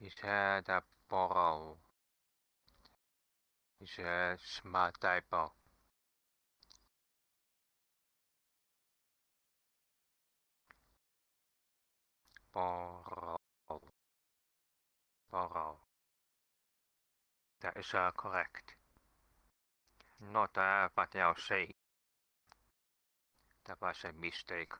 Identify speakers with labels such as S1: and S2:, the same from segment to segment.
S1: 이제 다 보러 이제 스마트이버 보러 보러. Dat is correct. Not what you say. That was a mistake.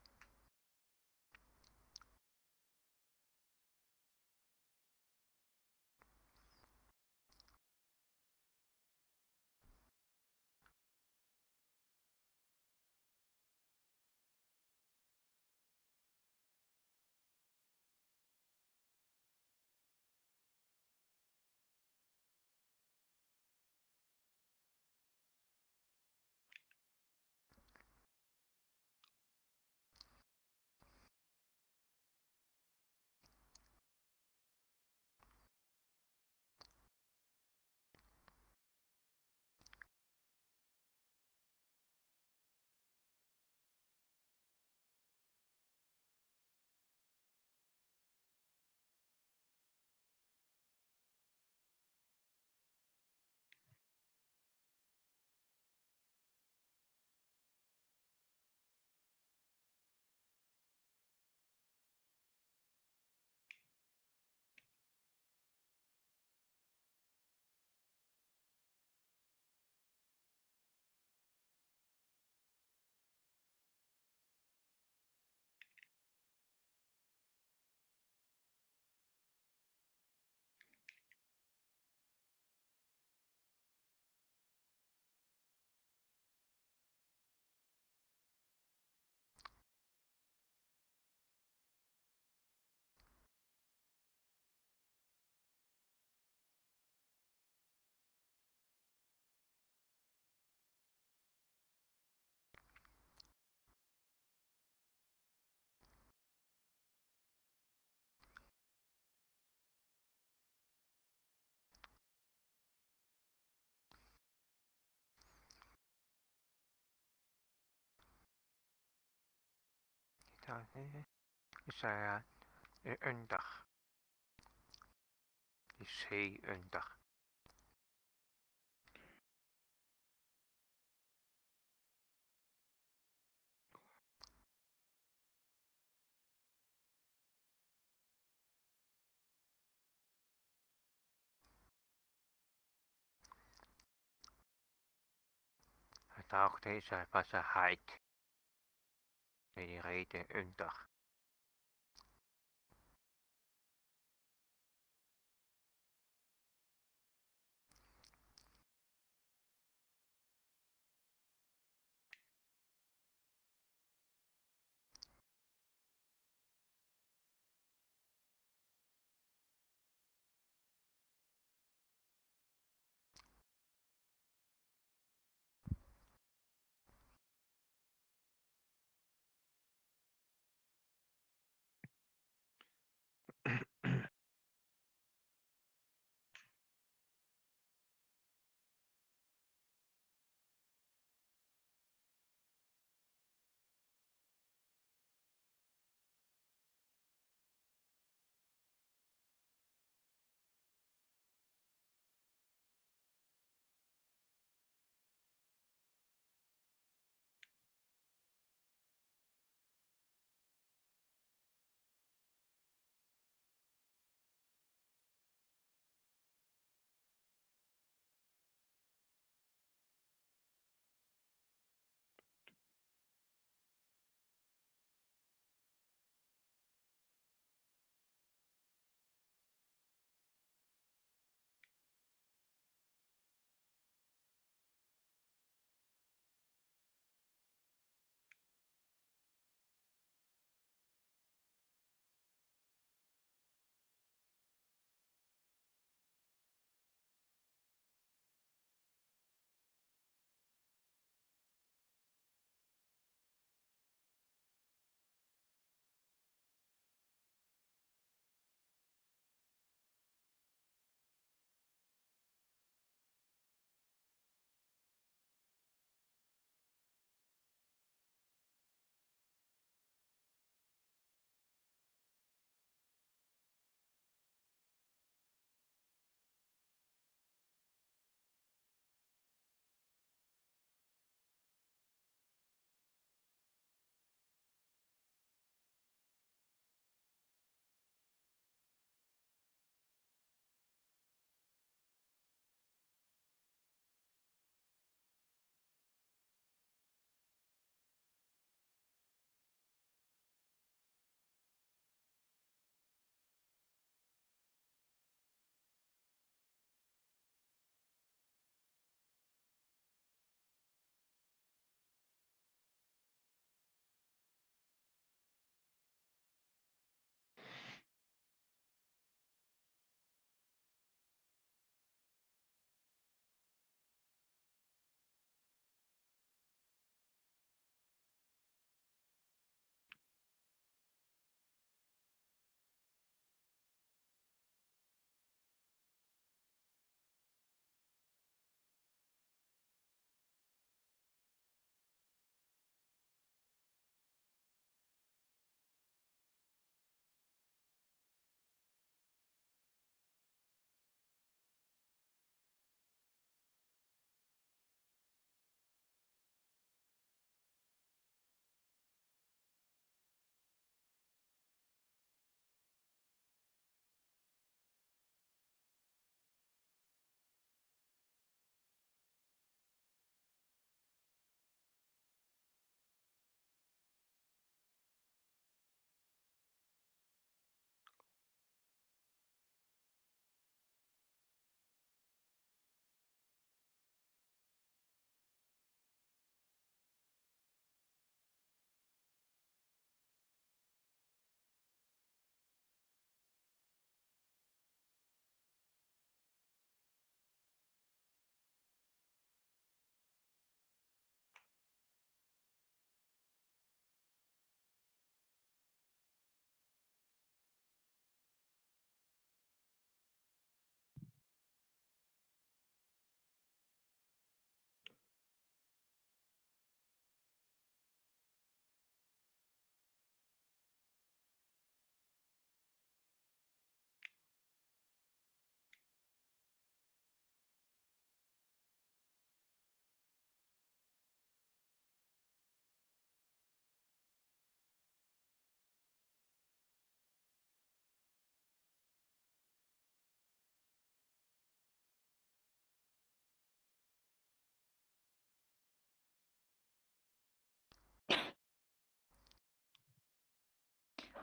S1: Is een dag. Is hij een dag. Het ook deze was een heid. Die reden een dag.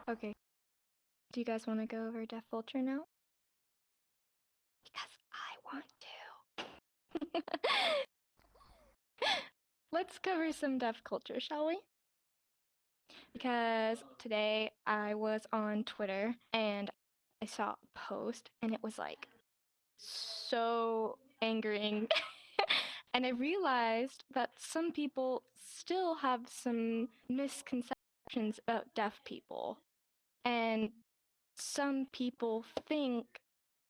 S2: Okay, do you guys want to go over deaf culture now? Because I want to. Let's cover some deaf culture, shall we? Because today I was on Twitter and I saw a post and it was like so angering. And I realized that some people still have some misconceptions about deaf people. And some people think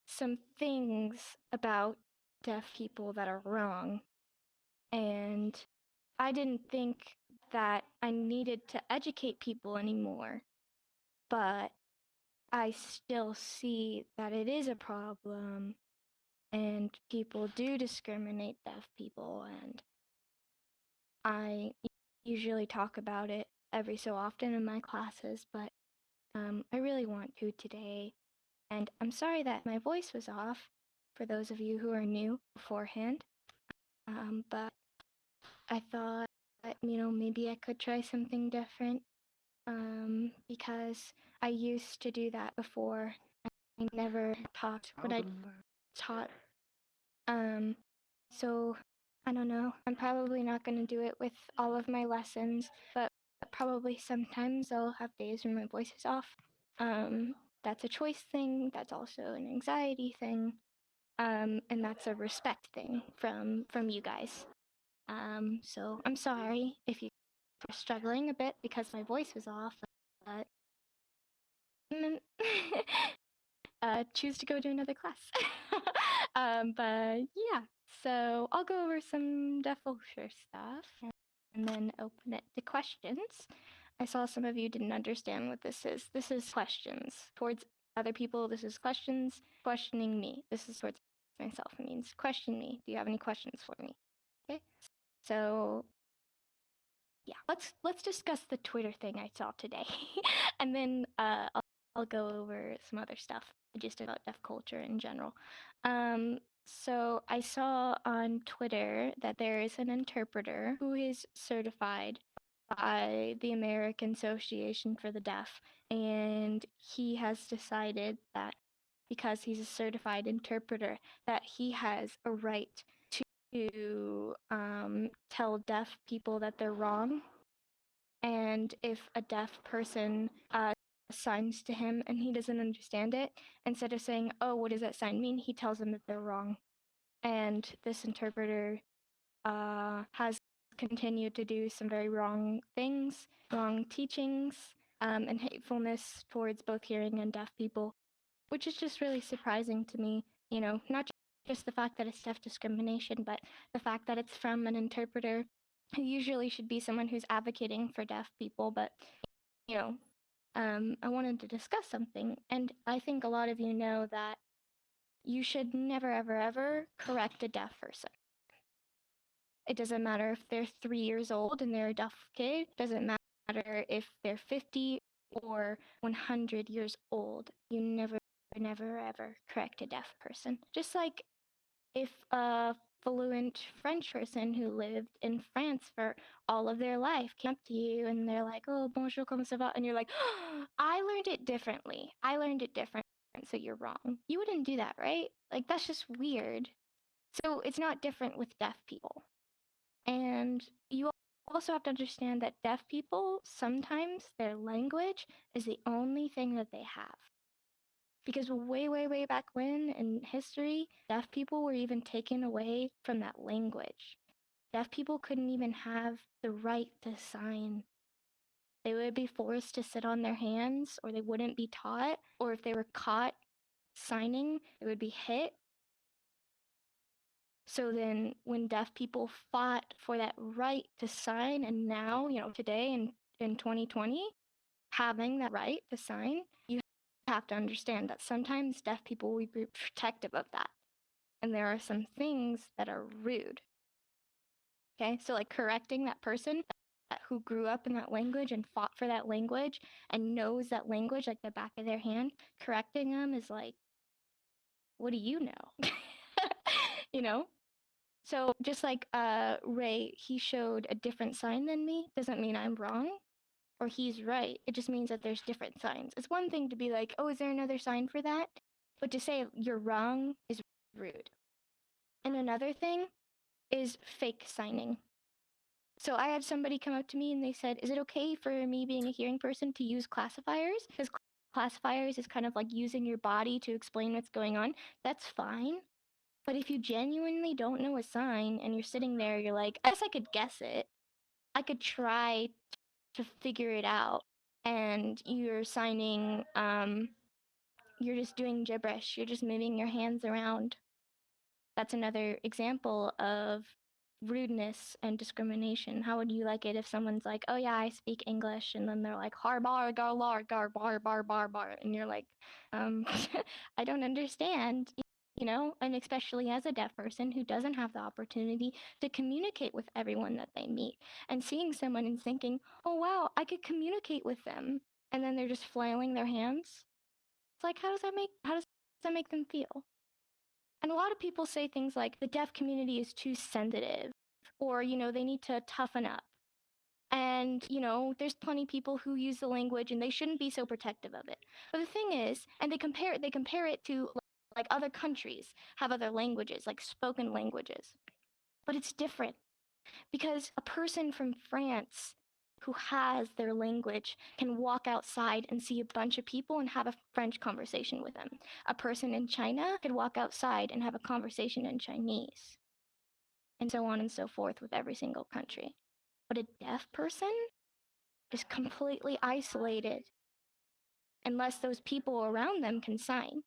S2: some things about deaf people that are wrong. And I didn't think that I needed to educate people anymore, but I still see that it is a problem and people do discriminate deaf people, and I usually talk about it every so often in my classes, but I really want to today. And I'm sorry that my voice was off for those of you who are new beforehand. But I thought, maybe I could try something different. Because I used to do that before. I never talked when I taught. Um, so I don't know. I'm probably not going to do it with all of my lessons, but probably sometimes I'll have days when my voice is off. That's a choice thing. That's also an anxiety thing. And that's a respect thing from you guys. So I'm sorry if you're struggling a bit because my voice was off, but choose to go to another class. But yeah, so I'll go over some defulture stuff and then open it to questions. I saw some of you didn't understand what this is. This is questions towards other people. This is questions questioning me. This is towards myself. It means question me. Do you have any questions for me? Okay. So yeah, let's discuss the Twitter thing I saw today, and then I'll go over some other stuff just about deaf culture in general. So I saw on Twitter that there is an interpreter who is certified by the American Association for the Deaf, and he has decided that because he's a certified interpreter, that he has a right to tell deaf people that they're wrong. And if a deaf person signs to him and he doesn't understand it, instead of saying, "Oh, what does that sign mean?" he tells them that they're wrong. And this interpreter has continued to do some very wrong things, wrong teachings, and hatefulness towards both hearing and deaf people, which is just really surprising to me. Not just the fact that it's deaf discrimination, but the fact that it's from an interpreter who usually should be someone who's advocating for deaf people. But, you know, I wanted to discuss something, and I think a lot of you know that you should never, ever, ever correct a deaf person. It doesn't matter if they're 3 years old and they're a deaf kid. It doesn't matter if they're 50 or 100 years old. You never, never, ever correct a deaf person. Just like if a fluent French person who lived in France for all of their life came up to you and they're like, "Oh, bonjour, comment ça va?" And you're like, "Oh, I learned it differently. I learned it different, so you're wrong." You wouldn't do that, right? Like, that's just weird. So it's not different with deaf people. And you also have to understand that deaf people, sometimes their language is the only thing that they have. Because way, way, way back when in history, deaf people were even taken away from that language. Deaf people couldn't even have the right to sign. They would be forced to sit on their hands, or they wouldn't be taught, or if they were caught signing, they would be hit. So then, when deaf people fought for that right to sign, and now, today in 2020, having that right to sign, you have to understand that sometimes deaf people will be protective of that. And there are some things that are rude. Okay, so like correcting that person who grew up in that language and fought for that language and knows that language like the back of their hand, correcting them is like, what do you know? you know? So just like Ray, he showed a different sign than me, doesn't mean I'm wrong. or he's right. It just means that there's different signs. It's one thing to be like, oh, is there another sign for that? But to say you're wrong is rude. And another thing is fake signing. So I had somebody come up to me and they said, is it okay for me being a hearing person to use classifiers? Because classifiers is kind of like using your body to explain what's going on. That's fine. But if you genuinely don't know a sign and you're sitting there, you're like, I guess I could guess it. I could try to figure it out. And you're signing, you're just doing gibberish. You're just moving your hands around. That's another example of rudeness and discrimination. How would you like it if someone's like, oh yeah, I speak English, and then they're like, har bar gar lar gar bar bar bar bar, and you're like, um, I don't understand. You know, and especially as a deaf person who doesn't have the opportunity to communicate with everyone that they meet, and seeing someone and thinking, oh wow, I could communicate with them, and then they're just flailing their hands. It's like, how does that make them feel? And a lot of people say things like the deaf community is too sensitive, or, you know, they need to toughen up. And, you know, there's plenty of people who use the language and they shouldn't be so protective of it. But the thing is, and they compare it to like other countries have other languages, like spoken languages. But it's different because a person from France who has their language can walk outside and see a bunch of people and have a French conversation with them. A person in China could walk outside and have a conversation in Chinese, and so on and so forth with every single country. But a deaf person is completely isolated unless those people around them can sign.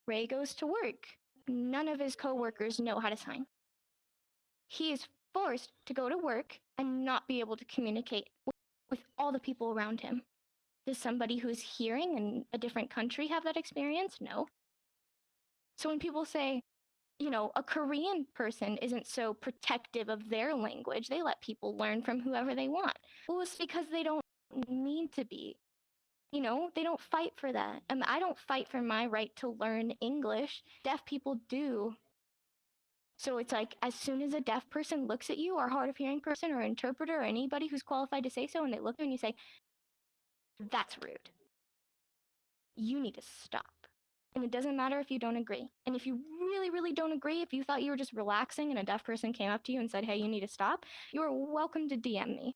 S2: Ray goes to work. None of his coworkers know how to sign. He is forced to go to work and not be able to communicate with all the people around him. Does somebody who's hearing in a different country have that experience? No. So when people say, you know, a Korean person isn't so protective of their language, they let people learn from whoever they want. Well, it's because they don't need to be. You know, they don't fight for that. And I don't fight for my right to learn English. Deaf people do. So it's like, as soon as a deaf person looks at you, or a hard of hearing person, or interpreter, or anybody who's qualified to say so, and they look at you and you say, that's rude. You need to stop. And it doesn't matter if you don't agree. And if you really, really don't agree, if you thought you were just relaxing and a deaf person came up to you and said, hey, you need to stop, you are welcome to DM me.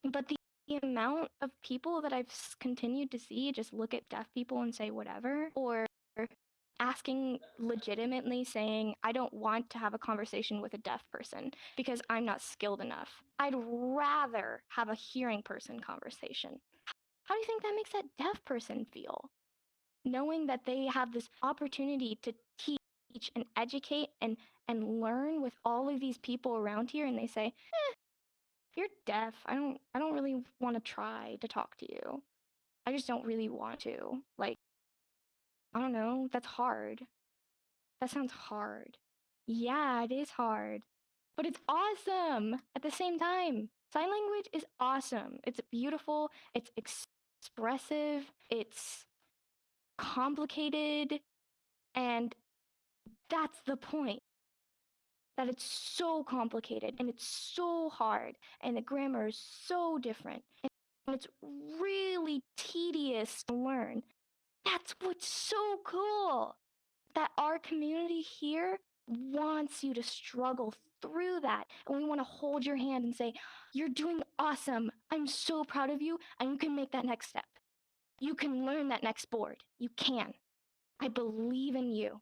S2: But the amount of people that I've continued to see just look at deaf people and say whatever, or asking legitimately saying, I don't want to have a conversation with a deaf person because I'm not skilled enough. I'd rather have a hearing person conversation. How do you think that makes that deaf person feel? Knowing that they have this opportunity to teach and educate and learn with all of these people around here, and they say, you're deaf. I don't really want to try to talk to you. I just don't really want to. Like, I don't know, that's hard. That sounds hard. Yeah, it is hard. But it's awesome at the same time. Sign language is awesome. It's beautiful, it's expressive, it's complicated, and that's the point. That it's so complicated and it's so hard and the grammar is so different and it's really tedious to learn. That's what's so cool. That our community here wants you to struggle through that. And we want to hold your hand and say, you're doing awesome. I'm so proud of you. And you can make that next step. You can learn that next board. You can. I believe in you.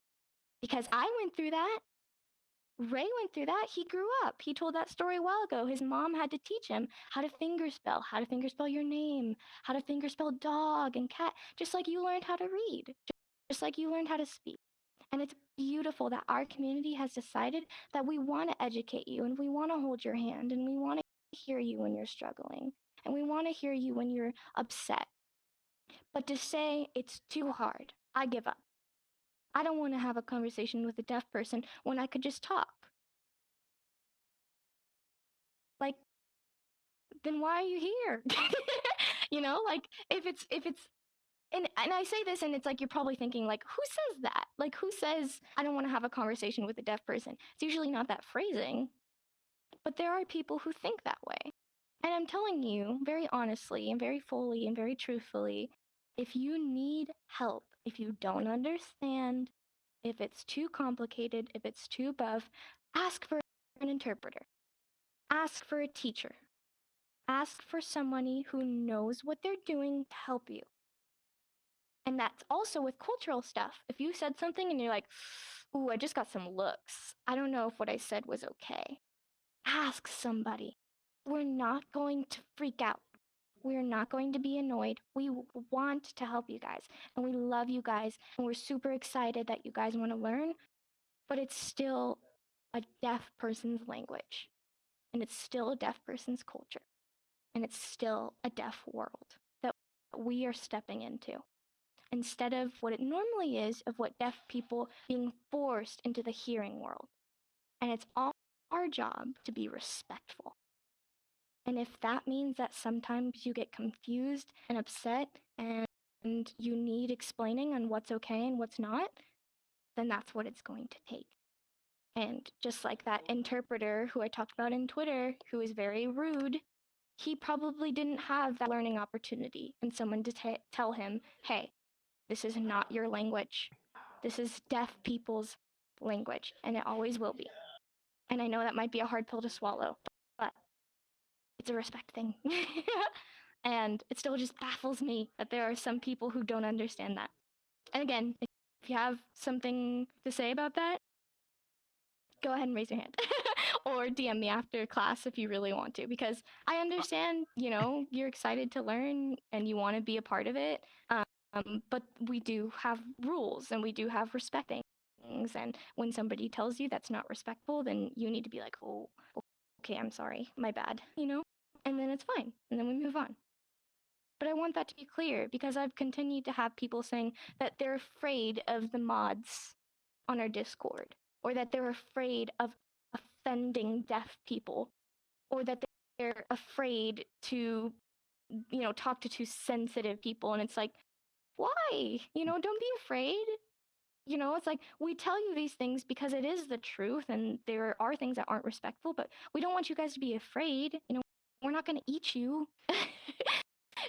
S2: Because I went through that. Ray went through that. He grew up. He told that story a while ago. His mom had to teach him how to fingerspell your name, how to fingerspell dog and cat, just like you learned how to read, just like you learned how to speak. And it's beautiful that our community has decided that we want to educate you and we want to hold your hand and we want to hear you when you're struggling and we want to hear you when you're upset. But to say it's too hard, I give up. I don't want to have a conversation with a deaf person when I could just talk. Like, then why are you here? You know, like if it's and I say this and it's like you're probably thinking like who says that? Like who says I don't want to have a conversation with a deaf person? It's usually not that phrasing, but there are people who think that way. And I'm telling you very honestly and very fully and very truthfully, if you need help, if you don't understand, if it's too complicated, if it's too above, ask for an interpreter. Ask for a teacher. Ask for somebody who knows what they're doing to help you. And that's also with cultural stuff. If you said something and you're like, ooh, I just got some looks. I don't know if what I said was okay. Ask somebody. We're not going to freak out. We're not going to be annoyed. We want to help you guys and we love you guys and we're super excited that you guys want to learn, but it's still a deaf person's language and it's still a deaf person's culture and it's still a deaf world that we are stepping into instead of what it normally is of what deaf people being forced into the hearing world. And it's all our job to be respectful. And if that means that sometimes you get confused and upset and you need explaining on what's okay and what's not, then that's what it's going to take. And just like that interpreter who I talked about in Twitter, who is very rude, he probably didn't have that learning opportunity and someone to tell him, hey, this is not your language. This is deaf people's language, and it always will be. And I know that might be a hard pill to swallow, but it's a respect thing. And it still just baffles me that there are some people who don't understand that. And again, if you have something to say about that, go ahead and raise your hand or DM me after class if you really want to, because I understand, you're excited to learn and you want to be a part of it. But we do have rules and we do have respect things. And when somebody tells you that's not respectful, then you need to be like, oh, okay, I'm sorry, my bad, and then it's fine. And then we move on. But I want that to be clear because I've continued to have people saying that they're afraid of the mods on our Discord, or that they're afraid of offending deaf people, or that they're afraid to, talk to too sensitive people. And it's like, why? Don't be afraid. It's like we tell you these things because it is the truth and there are things that aren't respectful, but we don't want you guys to be afraid. We're not going to eat you.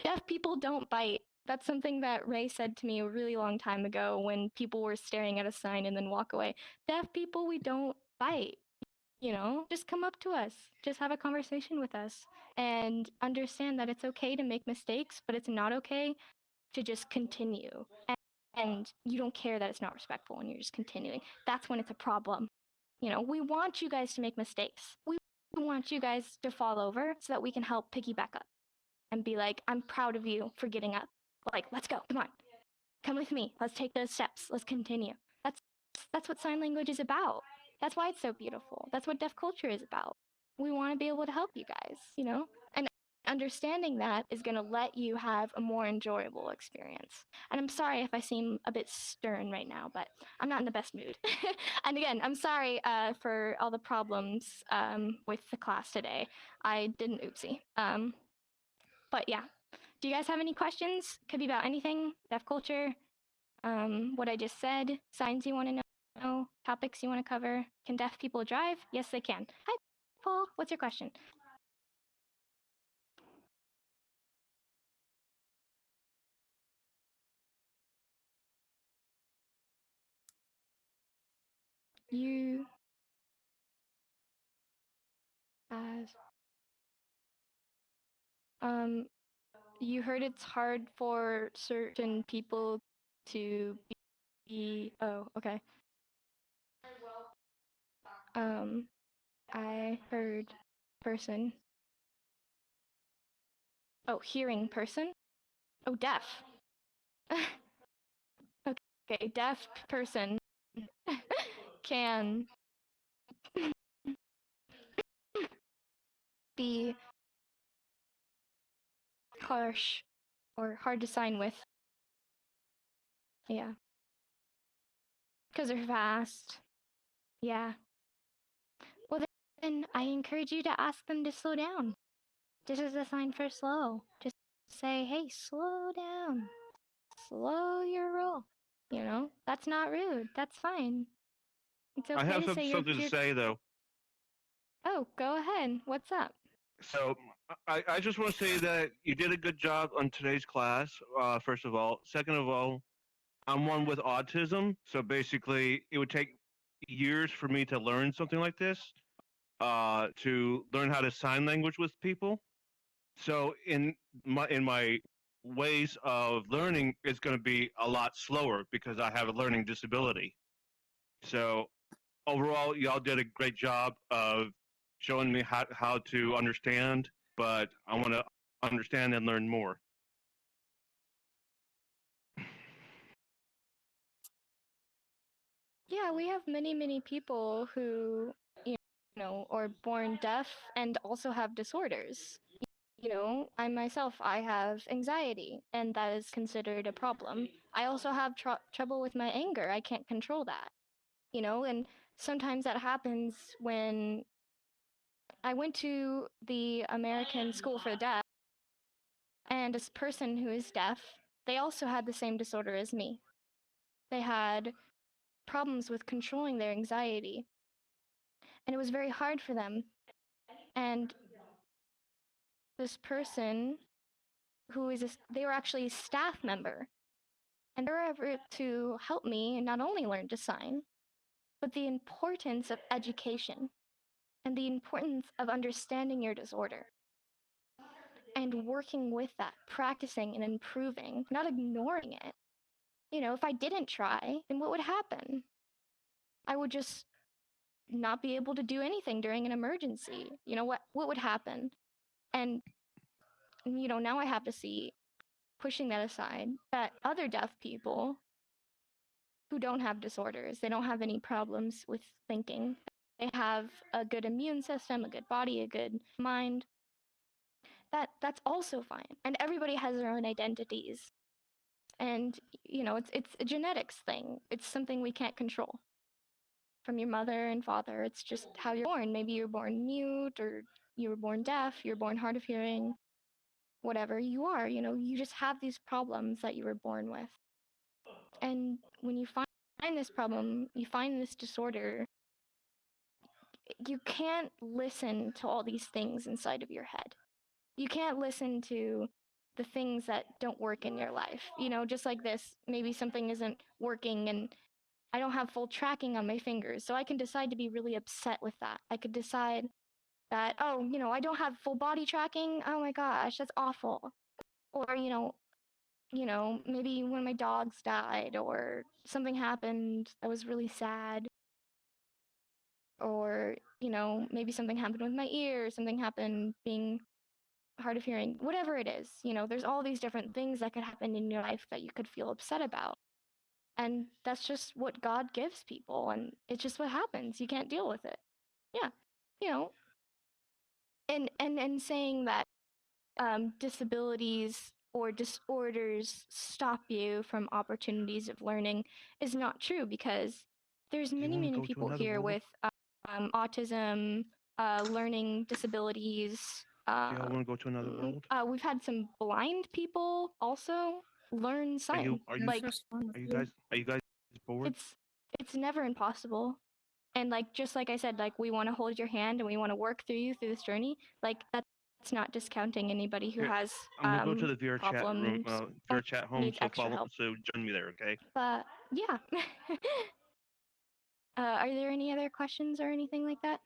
S2: Deaf people don't bite. That's something that Ray said to me a really long time ago when people were staring at a sign and then walk away. Deaf people, we don't bite. Just come up to us, just have a conversation with us, and understand that it's okay to make mistakes, but it's not okay to just continue. And you don't care that it's not respectful and you're just continuing. That's when it's a problem. We want you guys to make mistakes. We want you guys to fall over so that we can help piggyback up and be like, I'm proud of you for getting up. Like, let's go. Come on. Come with me. Let's take those steps. Let's continue. That's what sign language is about. That's why it's so beautiful. That's what deaf culture is about. We want to be able to help you guys, And understanding that is going to let you have a more enjoyable experience. And I'm sorry if I seem a bit stern right now, but I'm not in the best mood. And again, I'm sorry for all the problems with the class today. I did an oopsie. But yeah, do you guys have any questions? Could be about anything, deaf culture, what I just said, signs you want to know, topics you want to cover. Can deaf people drive? Yes, they can. Hi, Paul. What's your question? You as um you heard it's hard for certain people to be okay. Um I heard person. Oh, hearing person? Oh, deaf. Okay, deaf person can be harsh or hard to sign with. Yeah. Because they're fast. Yeah. Well, then I encourage you to ask them to slow down. This is a sign for slow. Just say, hey, slow down. Slow your roll. That's not rude. That's fine. It's
S3: I
S2: okay
S3: have
S2: to say
S3: something to say though.
S2: Oh, go ahead. What's up?
S3: So I just want to say that you did a good job on today's class. First of all, second of all, I'm one with autism, so basically it would take years for me to learn something like this. To learn how to sign language with people. So in my ways of learning is going to be a lot slower because I have a learning disability. So overall, y'all did a great job of showing me how to understand, but I want to understand and learn more.
S2: Yeah, we have many people who, you are born deaf and also have disorders. I myself, I have anxiety, and that is considered a problem. I also have trouble with my anger. I can't control that, and sometimes that happens when I went to the American School for the Deaf, and this person who is deaf, they also had the same disorder as me. They had problems with controlling their anxiety, and it was very hard for them. And this person they were actually a staff member, and they were able to help me not only learn to sign, but the importance of education and the importance of understanding your disorder and working with that, practicing and improving, not ignoring it. If I didn't try, then what would happen? I would just not be able to do anything during an emergency. What would happen? And now I have to see, pushing that aside, that other deaf people who don't have disorders, they don't have any problems with thinking. They have a good immune system, a good body, a good mind. That's also fine. And everybody has their own identities. And it's a genetics thing. It's something we can't control. From your mother and father, it's just how you're born. Maybe you're born mute, or you were born deaf, you're born hard of hearing, whatever you are, you just have these problems that you were born with. And when you find this problem, you find this disorder, you can't listen to all these things inside of your head. You can't listen to the things that don't work in your life. Just like this, maybe something isn't working and I don't have full tracking on my fingers. So I can decide to be really upset with that. I could decide that, oh, I don't have full body tracking. Oh my gosh, that's awful. Or, maybe when my dogs died or something happened that was really sad. Or, maybe something happened with my ear, something happened being hard of hearing, whatever it is. There's all these different things that could happen in your life that you could feel upset about. And that's just what God gives people, and it's just what happens. You can't deal with it. Yeah. You know, and saying that disabilities or disorders stop you from opportunities of learning is not true, because there's
S3: Do you
S2: many,
S3: want to
S2: many
S3: go to
S2: people
S3: another
S2: here
S3: world?
S2: with autism, learning disabilities.
S3: Do y'all want to go to another world?
S2: We've had some blind people also learn
S3: Are
S2: sign.
S3: you are you
S2: Like,
S3: are you guys bored?
S2: it's it's never impossible. And like, just like I said, like, we want to hold your hand and we want to work through you through this journey. Like, that's not discounting anybody who
S3: Here,
S2: has
S3: I'm gonna go to the VR chat room,
S2: problems or
S3: VR chat home.
S2: needs
S3: So
S2: extra
S3: follow,
S2: help.
S3: so join me there, okay?
S2: But yeah. Are there any other questions or anything like that?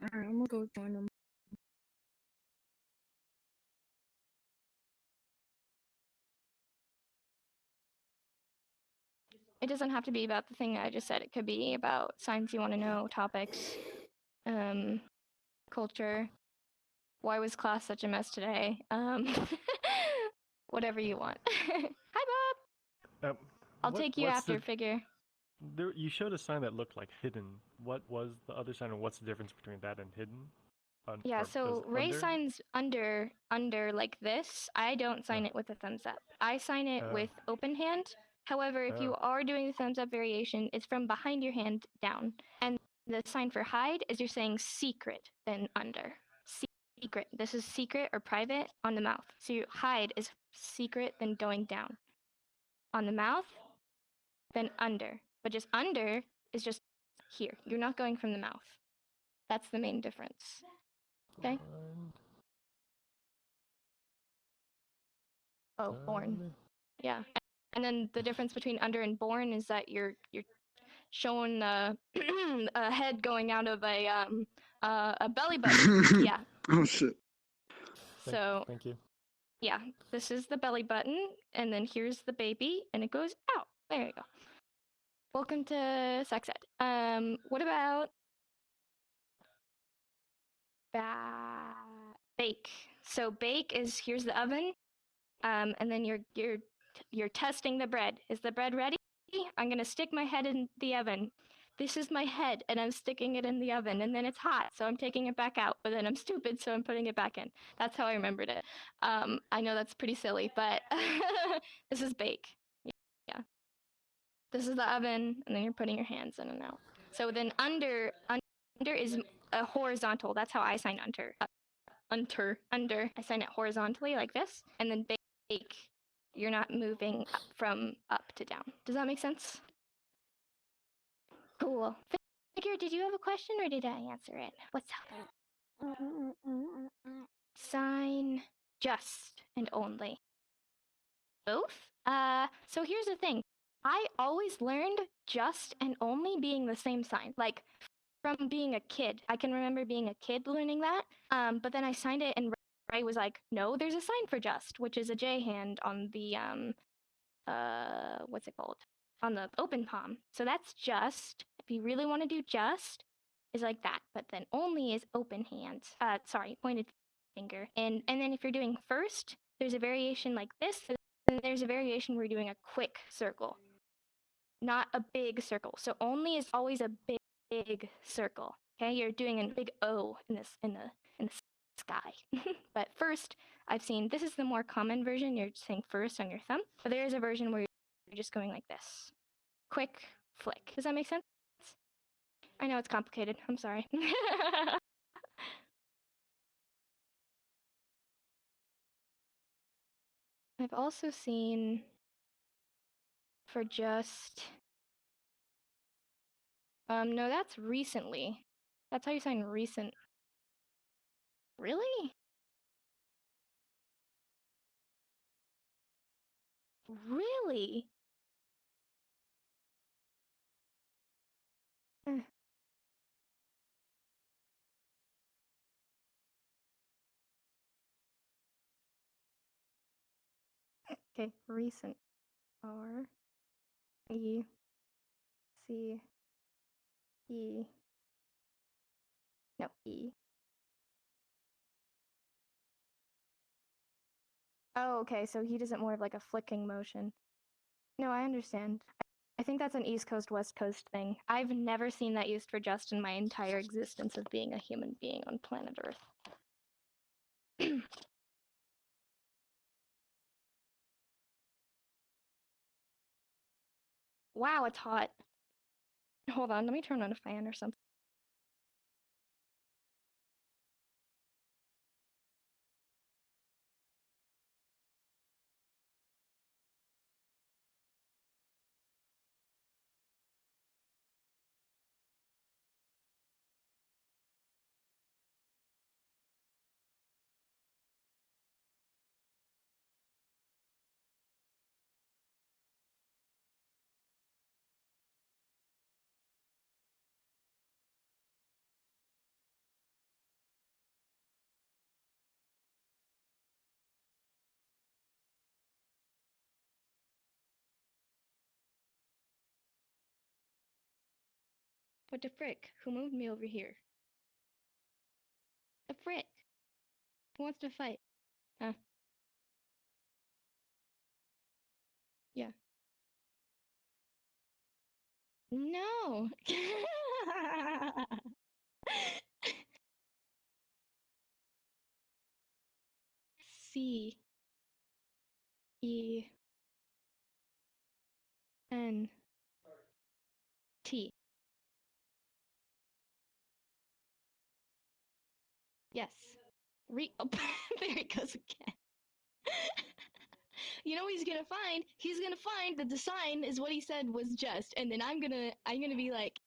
S4: Alright, I'm gonna go join them.
S2: It doesn't have to be about the thing I just said. It could be about signs you want to know, topics, culture. Why was class such a mess today? Whatever you want. Hi, Bob. I'll take you after, figure.
S5: You showed a sign that looked like hidden. What was the other sign, and what's the difference between that and hidden?
S2: Yeah, so Ray signs under like this. I don't sign it with a thumbs up. I sign it with open hand. However, if you are doing the thumbs up variation, it's from behind your hand down. And the sign for hide is you're saying secret, then under. Secret. This is secret or private on the mouth. So you hide is secret, then going down. On the mouth, then under. But just under is just here. You're not going from the mouth. That's the main difference. Okay.
S5: Blind,
S2: Oh, born.
S5: blind.
S2: Yeah. And then the difference between under and born is that you're showing a head going out of a belly button. Yeah.
S4: Oh shit.
S2: So
S5: Thank you.
S2: yeah, this is the belly button, and then here's the baby, and it goes out. There you go. Welcome to sex ed. What about bake? So bake is here's the oven, and then you're testing the bread. Is the bread ready? I'm gonna stick my head in the oven. This is my head, and I'm sticking it in the oven, and then it's hot, so I'm taking it back out. But then I'm stupid, so I'm putting it back in. That's how I remembered it. I know that's pretty silly, but this is bake. Yeah. This is the oven, and then you're putting your hands in and out. So then under is a horizontal. That's how I sign under. Under. I sign it horizontally like this, and then bake. You're not moving from up to down. Does that make sense? Cool. Figure, did you have a question or did I answer it? What's up? Sign just and only. Both? So here's the thing. I always learned just and only being the same sign. Like from being a kid. I can remember being a kid learning that. But then I signed it and Ray was like, no, there's a sign for just, which is a J hand on the what's it called? On the open palm. So that's just. If you really want to do just, is like that. But then only is open hand. Sorry, pointed finger. And then if you're doing first, there's a variation like this. And there's a variation where you're doing a quick circle, not a big circle. So only is always a big circle. Okay, you're doing a big O in the sky. But first, I've seen this is the more common version. You're saying first on your thumb, but there is a version where you're just going like this, quick flick. Does that make sense? I know it's complicated. I'm sorry. I've also seen for just no, that's recently. That's how you sign recent. Really? Really? Okay, recent. R E C E. No, E. Oh, okay, so he does it more of like a flicking motion. No, I understand. I think that's an East Coast, West Coast thing. I've never seen that used for just in my entire existence of being a human being on planet Earth. Wow, it's hot. Hold on, let me turn on a fan or something. What the frick? Who moved me over here? The frick? Who wants to fight? Huh? Yeah. No! C E N T. Yes. Oh, there he goes again. You know what he's gonna find? He's gonna find that the sign is what he said was just, and then I'm gonna be like,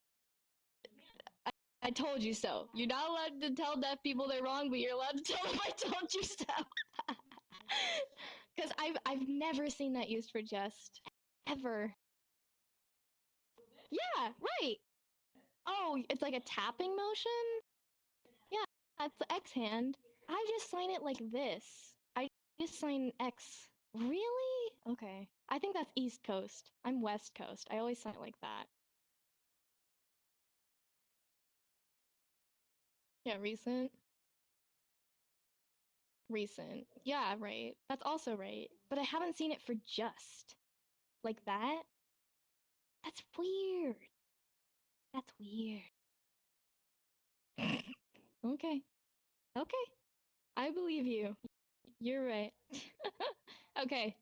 S2: I told you so. You're not allowed to tell deaf people they're wrong, but you're allowed to tell them I told you so. Because I've never seen that used for just. Ever. Yeah, right. Oh, it's like a tapping motion? Yeah, that's the X hand. I just sign it like this. I just sign X. Really? Okay. I think that's East Coast. I'm West Coast. I always sign it like that. Yeah, recent. Recent. Yeah, right. That's also right. But I haven't seen it for just. Like that? That's weird. That's weird. Okay. Okay. I believe you. You're right. Okay.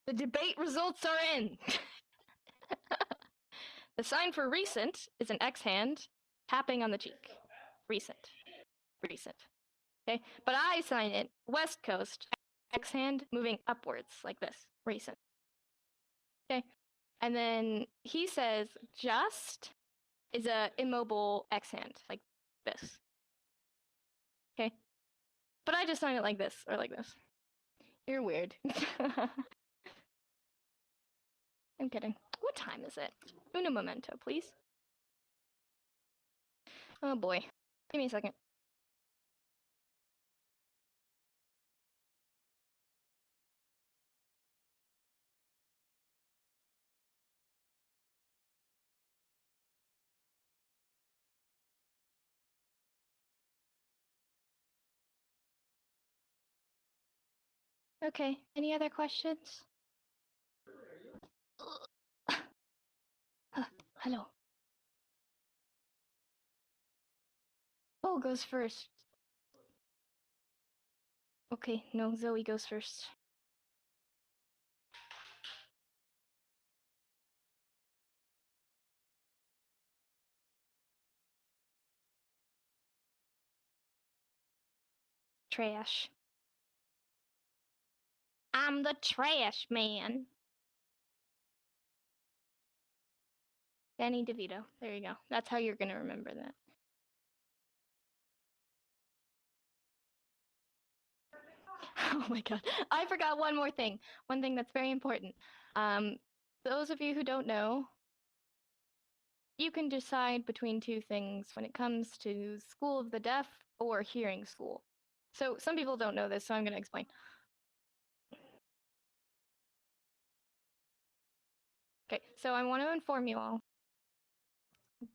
S2: The debate results are in. The sign for recent is an X hand tapping on the cheek. Recent. Recent. Okay? But I sign it West Coast, X hand moving upwards like this. Recent. Okay? And then he says just is a immobile X hand like this. Okay? But I just sign it like this or like this. You're weird. I'm kidding. What time is it? Uno momento, please. Oh boy. Give me a second. Okay. Any other questions? Hello. Oh, goes first. Okay, no, Zoe goes first. Trash. I'm the trash man. Danny DeVito. There you go. That's how you're gonna remember that. Oh my god. I forgot one more thing. One thing that's very important. Those of you who don't know, you can decide between two things when it comes to School of the Deaf or hearing school. So some people don't know this, so I'm gonna explain. Okay, so I want to inform you all,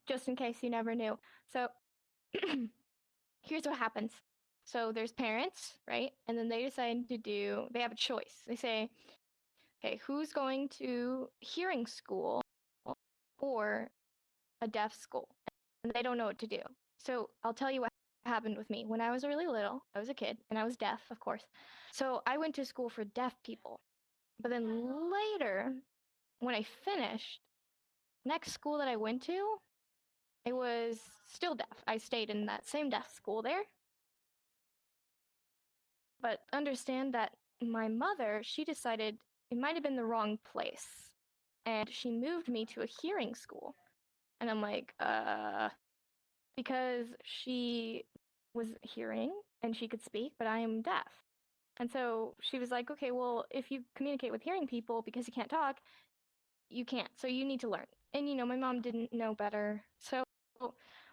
S2: just in case you never knew. So here's what happens. So there's parents, right? And then they decide they have a choice. They say, okay, who's going to hearing school or a deaf school? And they don't know what to do. So I'll tell you what happened with me. When I was really little, I was a kid and I was deaf, of course. So I went to school for deaf people. But then later, when I finished, next school that I went to, it was still deaf. I stayed in that same deaf school there. But understand that my mother, she decided it might have been the wrong place. And she moved me to a hearing school. And I'm like, because she was hearing and she could speak, but I am deaf. And so she was like, okay, well, if you communicate with hearing people because you can't talk, you can't. So you need to learn. And, my mom didn't know better. So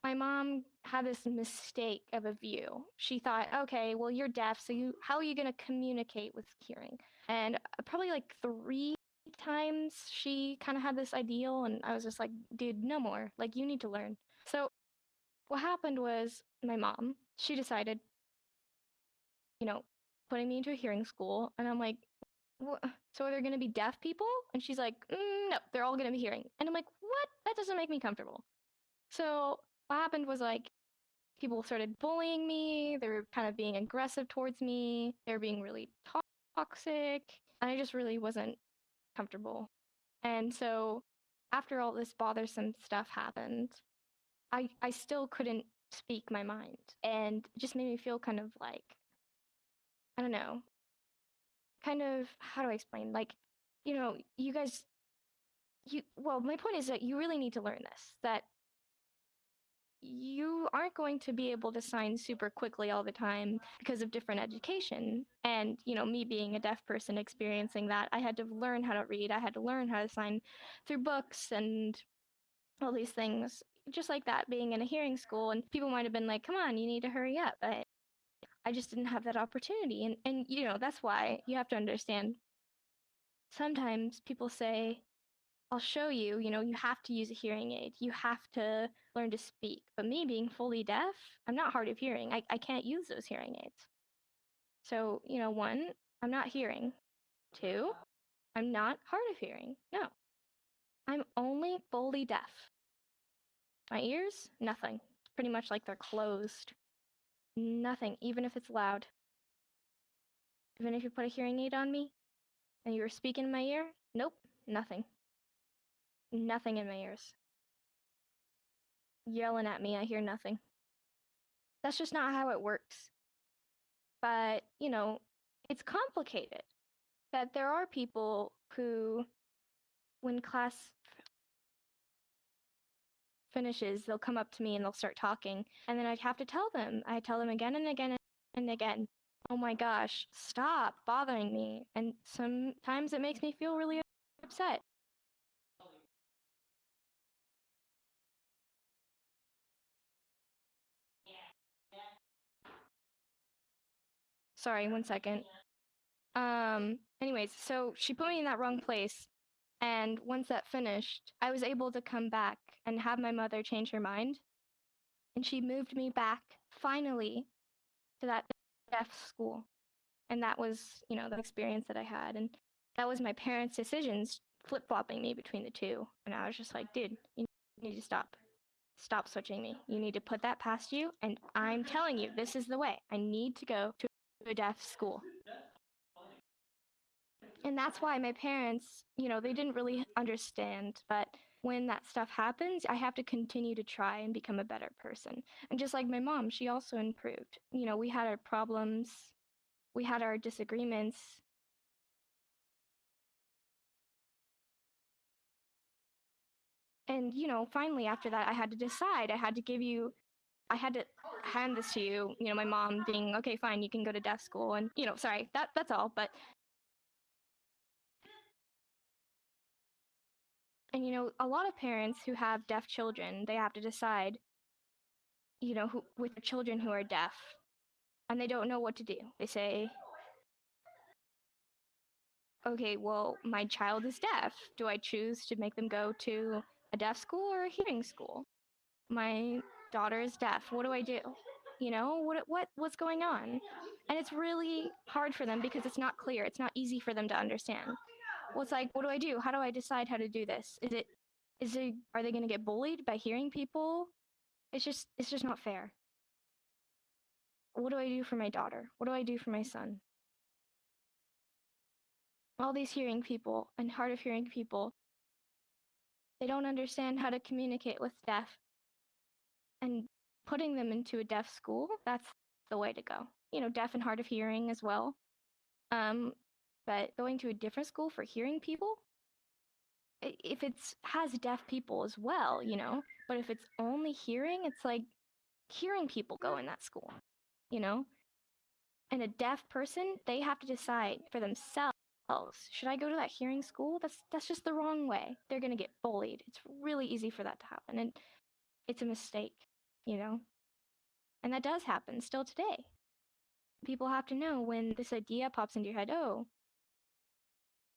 S2: my mom had this mistake of a view. She thought, okay, well, you're deaf, so how are you going to communicate with hearing? And probably like 3 times she kind of had this ideal, and I was just like, dude, no more. Like, you need to learn. So what happened was my mom, she decided, putting me into a hearing school, and I'm like, so are there going to be deaf people? And she's like, no, they're all going to be hearing. And I'm like, what? That doesn't make me comfortable. So what happened was like, people started bullying me. They were kind of being aggressive towards me. They were being really toxic. And I just really wasn't comfortable. And so after all this bothersome stuff happened, I still couldn't speak my mind. And it just made me feel kind of like, I don't know, kind of, how do I explain? Like, you guys, well, my point is that you really need to learn this, that you aren't going to be able to sign super quickly all the time because of different education. And, me being a deaf person experiencing that, I had to learn how to read. I had to learn how to sign through books and all these things. Just like that, being in a hearing school, and people might have been like, come on, you need to hurry up. But I just didn't have that opportunity. And that's why you have to understand. Sometimes people say, I'll show you, you have to use a hearing aid. You have to learn to speak. But me being fully deaf, I'm not hard of hearing. I can't use those hearing aids. So, one, I'm not hearing. Two, I'm not hard of hearing. No, I'm only fully deaf. My ears, nothing. It's pretty much like they're closed. Nothing, even if it's loud. Even if you put a hearing aid on me and you were speaking in my ear, nope, nothing. Nothing in my ears. Yelling at me, I hear nothing. That's just not how it works. But, it's complicated. That there are people who, when class finishes, they'll come up to me and they'll start talking. And then I'd have to tell them. I tell them again and again and again, oh my gosh, stop bothering me. And sometimes it makes me feel really upset. Sorry, one second. Anyways, so she put me in that wrong place. And once that finished, I was able to come back and have my mother change her mind. And she moved me back, finally, to that deaf school. And that was, the experience that I had. And that was my parents' decisions flip flopping me between the two. And I was just like, dude, you need to stop. Stop switching me. You need to put that past you. And I'm telling you, this is the way. I need to go to a deaf school. And that's why my parents, they didn't really understand. But when that stuff happens, I have to continue to try and become a better person. And just like my mom, she also improved. We had our problems, we had our disagreements. And, finally after that, I had to decide. I had to hand this to you, my mom being, okay, fine, you can go to deaf school. And, sorry, that's all. But, and, a lot of parents who have deaf children, they have to decide, with children who are deaf, and they don't know what to do. They say, okay, well, my child is deaf. Do I choose to make them go to a deaf school or a hearing school? My daughter is deaf. What do I do? What's going on? And it's really hard for them because it's not clear. It's not easy for them to understand. Well, it's like, what do I do? How do I decide how to do this? Are they going to get bullied by hearing people? It's just not fair. What do I do for my daughter? What do I do for my son? All these hearing people and hard of hearing people, they don't understand how to communicate with deaf. And putting them into a deaf school, that's the way to go. Deaf and hard of hearing as well. But going to a different school for hearing people, if it's has deaf people as well, but if it's only hearing, it's like hearing people go in that school, and a deaf person, they have to decide for themselves, should I go to that hearing school? That's just the wrong way. They're going to get bullied. It's really easy for that to happen, and it's a mistake, and that does happen still today. People have to know when this idea pops into your head, oh,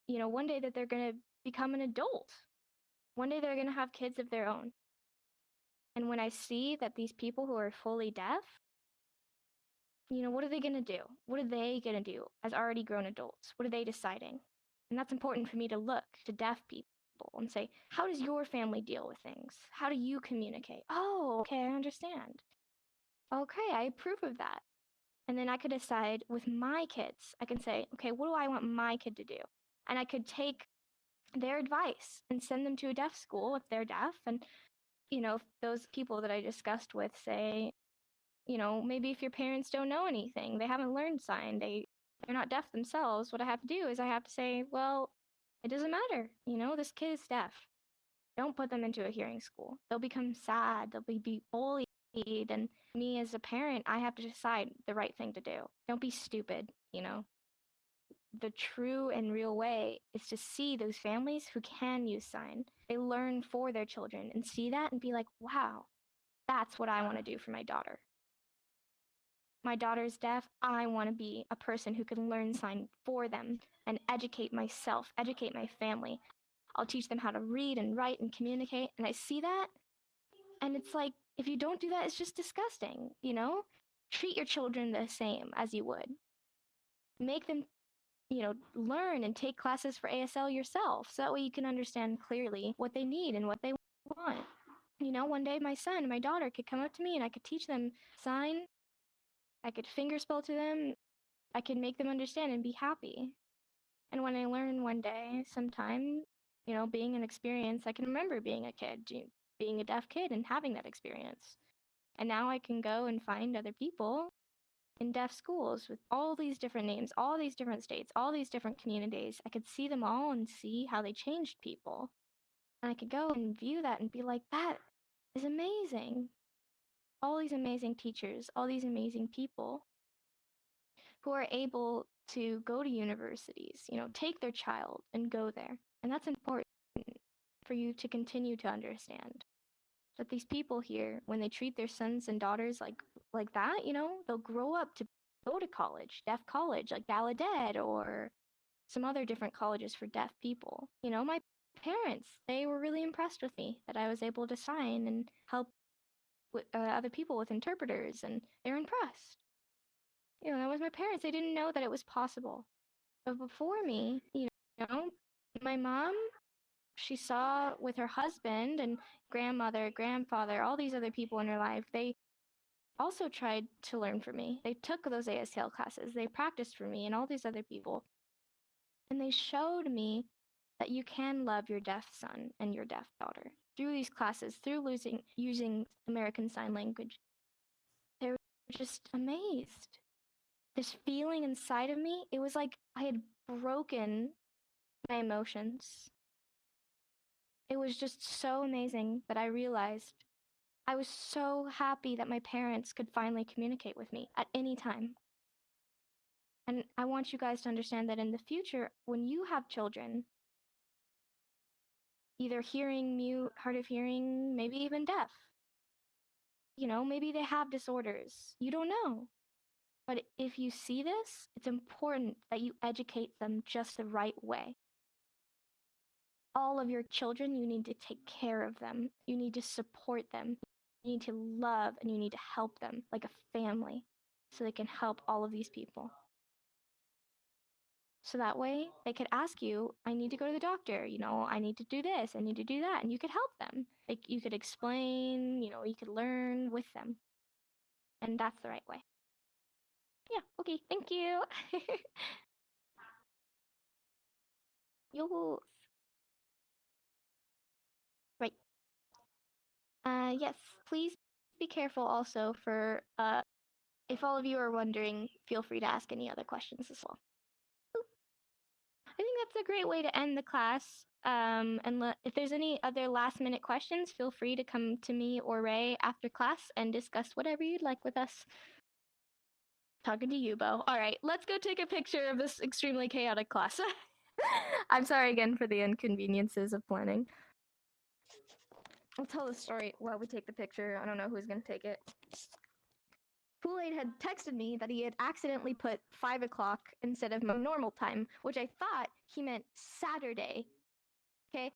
S2: one day that they're going to become an adult. One day they're going to have kids of their own. And when I see that these people who are fully deaf, what are they going to do? What are they going to do as already grown adults? What are they deciding? And that's important for me to look to deaf people and say, how does your family deal with things? How do you communicate? Oh, okay, I understand. Okay, I approve of that. And then I could decide with my kids, I can say, okay, what do I want my kid to do? And I could take their advice and send them to a deaf school if they're deaf. And, if those people that I discussed with say, maybe if your parents don't know anything, they haven't learned sign, they're not deaf themselves, what I have to do is I have to say, well, it doesn't matter. This kid is deaf. Don't put them into a hearing school. They'll become sad. They'll be bullied. And me as a parent, I have to decide the right thing to do. Don't be stupid, you know? The true and real way is to see those families who can use sign. They learn for their children and see that and be like, wow, that's what I want to do for my daughter. My daughter's deaf. I want to be a person who can learn sign for them and educate myself, educate my family. I'll teach them how to read and write and communicate. And I see that. And it's like, if you don't do that, it's just disgusting, you know? Treat your children the same as you would. Make them, you know, learn and take classes for ASL yourself. So that way you can understand clearly what they need and what they want. You know, one day my son and my daughter could come up to me and I could teach them sign. I could fingerspell to them. I could make them understand and be happy. And when I learn one day, sometime, you know, being an experience, I can remember being a kid, being a deaf kid and having that experience. And now I can go and find other people in deaf schools with all these different names, all these different states, all these different communities. I could see them all and see how they changed people. And I could go and view that and be like, that is amazing. All these amazing teachers, all these amazing people who are able to go to universities, you know, take their child and go there. And that's important for you to continue to understand. That these people here, when they treat their sons and daughters like that, you know, they'll grow up to go to college, deaf college, like Gallaudet or some other different colleges for deaf people. You know, my parents, they were really impressed with me that I was able to sign and help with, other people with interpreters, and they're impressed. You know, that was my parents. They didn't know that it was possible. But before me, you know, my mom, she saw with her husband and grandmother, grandfather, all these other people in her life, they also tried to learn from me. They took those ASL classes, they practiced for me and all these other people. And they showed me that you can love your deaf son and your deaf daughter through these classes, through using American Sign Language. They were just amazed. This feeling inside of me, it was like I had broken my emotions. It was just so amazing that I realized I was so happy that my parents could finally communicate with me at any time. And I want you guys to understand that in the future, when you have children, either hearing, mute, hard of hearing, maybe even deaf, you know, maybe they have disorders. You don't know. But if you see this, it's important that you educate them just the right way. All of your children, you need to take care of them. You need to support them. You need to love and you need to help them like a family so they can help all of these people. So that way they could ask you, I need to go to the doctor, you know, I need to do this, I need to do that, and you could help them. Like you could explain, you know, you could learn with them. And that's the right way. Yeah, okay, thank you. Yo. Right. Yes, please be careful also for if all of you are wondering, feel free to ask any other questions as well. I think that's a great way to end the class. If there's any other last minute questions, feel free to come to me or Ray after class and discuss whatever you'd like with us. Talking to you, Bo. All right, let's go take a picture of this extremely chaotic class. I'm sorry again for the inconveniences of planning. I'll tell the story while we take the picture. I don't know who's going to take it. Kool-Aid had texted me that he had accidentally put 5 o'clock instead of my normal time, which I thought he meant Saturday. Okay,